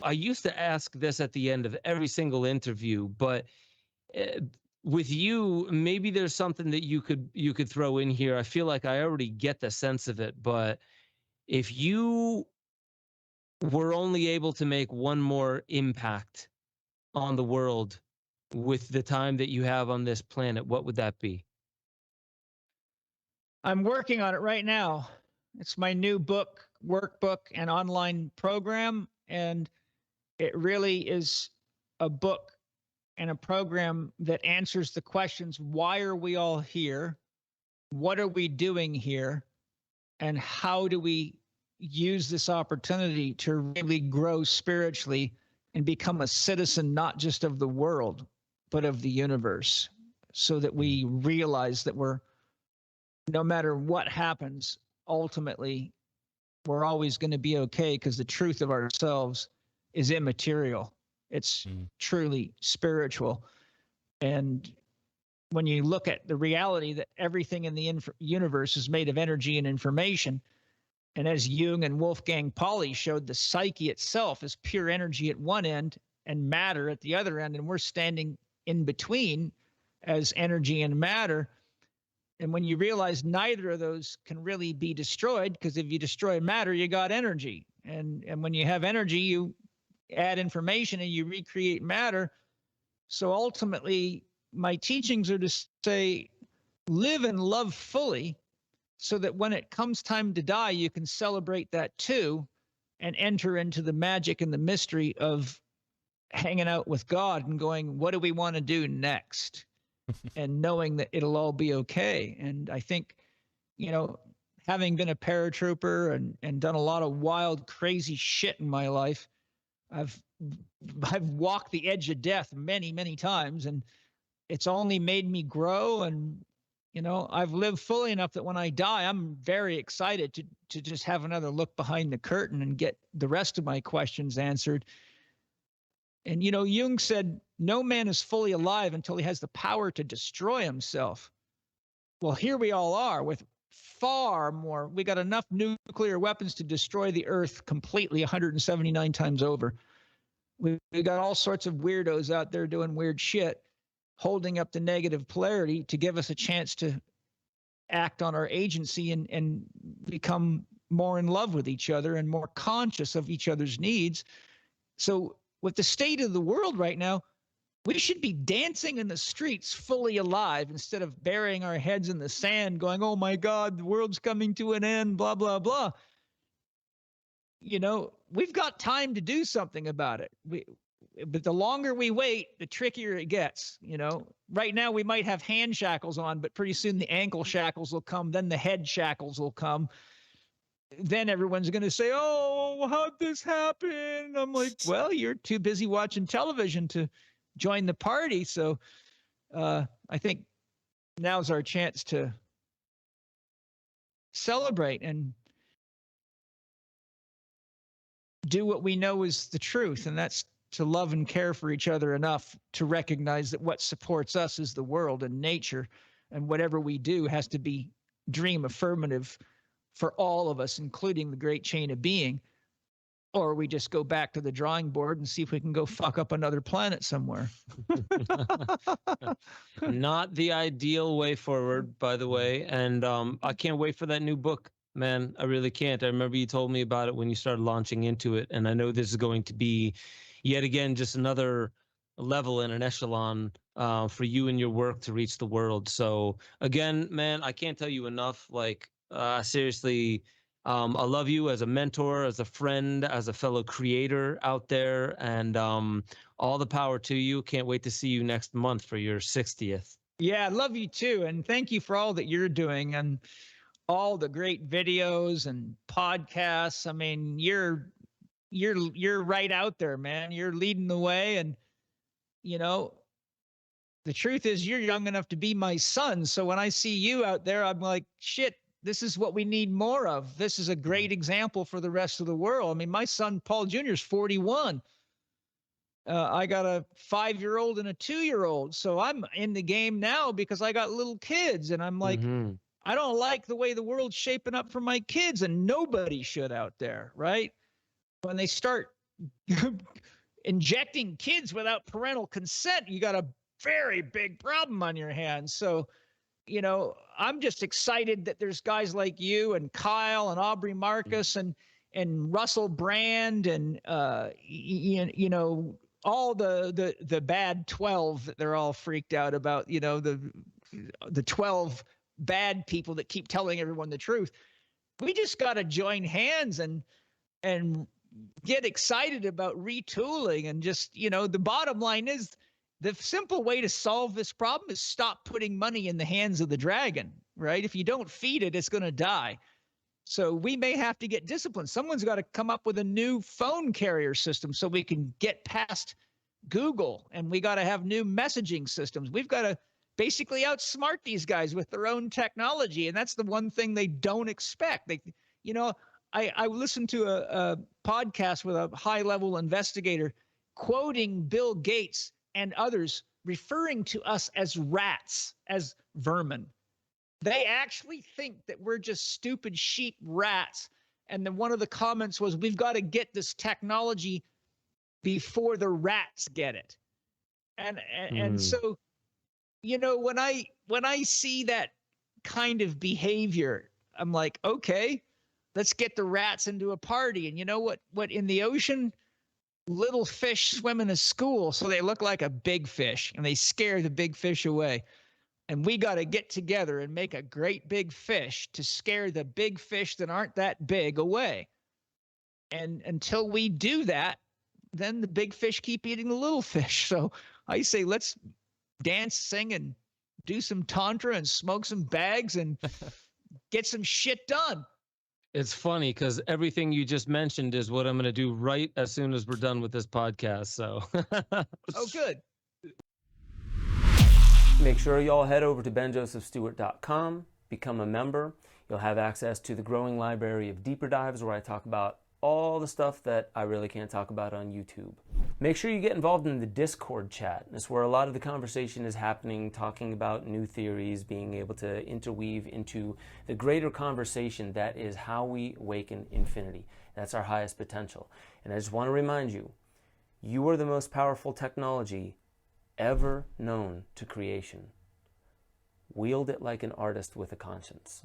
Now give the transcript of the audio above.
I used to ask this at the end of every single interview, but uh, with you, maybe there's something that you could throw in here. I feel like I already get the sense of it, but if you were only able to make one more impact on the world with the time that you have on this planet, what would that be? I'm working on it right now. It's my new book, workbook, and online program. And it really is a book and a program that answers the questions: why are we all here? What are we doing here? And how do we use this opportunity to really grow spiritually and become a citizen, not just of the world, but of the universe, so that we realize that no matter what happens, ultimately, we're always going to be okay, because the truth of ourselves is immaterial. It's truly spiritual. And when you look at the reality that everything in the universe is made of energy and information, and as Jung and Wolfgang Pauli showed, the psyche itself is pure energy at one end and matter at the other end, and we're standing in between as energy and matter. And when you realize neither of those can really be destroyed, because if you destroy matter, you got energy. And when you have energy, you add information and you recreate matter. So ultimately, my teachings are to say, live and love fully, so that when it comes time to die, you can celebrate that too, and enter into the magic and the mystery of hanging out with God and going, what do we want to do next? And knowing that it'll all be okay. And I think, having been a paratrooper and done a lot of wild, crazy shit in my life, I've walked the edge of death many, many times, and it's only made me grow. And I've lived fully enough that when I die, I'm very excited to just have another look behind the curtain and get the rest of my questions answered. And, Jung said, no man is fully alive until he has the power to destroy himself. Well, here we all are with far more. We got enough nuclear weapons to destroy the earth completely 179 times over. We got all sorts of weirdos out there doing weird shit, holding up the negative polarity to give us a chance to act on our agency and become more in love with each other and more conscious of each other's needs. So with the state of the world right now, we should be dancing in the streets fully alive, instead of burying our heads in the sand going, oh my God, the world's coming to an end, blah, blah, blah. We've got time to do something about it. But the longer we wait, the trickier it gets. Right now we might have hand shackles on, but pretty soon the ankle shackles will come. Then the head shackles will come. Then everyone's going to say, oh, how'd this happen? I'm like, well, you're too busy watching television to join the party. So I think now's our chance to celebrate and do what we know is the truth. And that's to love and care for each other enough to recognize that what supports us is the world and nature. And whatever we do has to be dream affirmative for all of us, including the great chain of being. Or we just go back to the drawing board and see if we can go fuck up another planet somewhere. Not the ideal way forward, by the way. And I can't wait for that new book, man. I really can't. I remember you told me about it when you started launching into it. And I know this is going to be, yet again, just another level and an echelon for you and your work to reach the world. So again, man, I can't tell you enough. Like, seriously, I love you as a mentor, as a friend, as a fellow creator out there, and all the power to you. Can't wait to see you next month for your 60th. Yeah, I love you too. And thank you for all that you're doing and all the great videos and podcasts. I mean, you're right out there, man. You're leading the way. And, the truth is you're young enough to be my son. So when I see you out there, I'm like, shit, this is what we need more of. This is a great example for the rest of the world. I mean, my son, Paul Jr. is 41. I got a 5-year-old and a 2-year-old. So I'm in the game now because I got little kids. And I'm like, I don't like the way the world's shaping up for my kids, and nobody should out there, right? When they start injecting kids without parental consent, you got a very big problem on your hands. So, I'm just excited that there's guys like you and Kyle and Aubrey Marcus and Russell Brand and all the bad 12 that they're all freaked out about, the 12 bad people that keep telling everyone the truth. We just got to join hands and get excited about retooling and just, the bottom line is the simple way to solve this problem is stop putting money in the hands of the dragon, right? If you don't feed it, it's going to die. So we may have to get disciplined. Someone's got to come up with a new phone carrier system so we can get past Google, and we got to have new messaging systems. We've got to basically outsmart these guys with their own technology. And that's the one thing they don't expect. I listened to a podcast with a high-level investigator quoting Bill Gates and others referring to us as rats, as vermin. They actually think that we're just stupid sheep rats. And then one of the comments was, we've got to get this technology before the rats get it. And so, when I see that kind of behavior, I'm like, okay, let's get the rats into a party. And you know what in the ocean, little fish swim in a school, so they look like a big fish and they scare the big fish away. And we got to get together and make a great big fish to scare the big fish that aren't that big away. And until we do that, then the big fish keep eating the little fish. So I say, let's dance, sing, and do some tantra and smoke some bags and get some shit done. It's funny because everything you just mentioned is what I'm going to do right as soon as we're done with this podcast. So, oh, good. Make sure y'all head over to benjosephstewart.com, become a member. You'll have access to the growing library of deeper dives where I talk about all the stuff that I really can't talk about on YouTube. Make sure you get involved in the Discord chat. That's where a lot of the conversation is happening, talking about new theories, being able to interweave into the greater conversation that is how we awaken infinity. That's our highest potential. And I just want to remind you, you are the most powerful technology ever known to creation. Wield it like an artist with a conscience.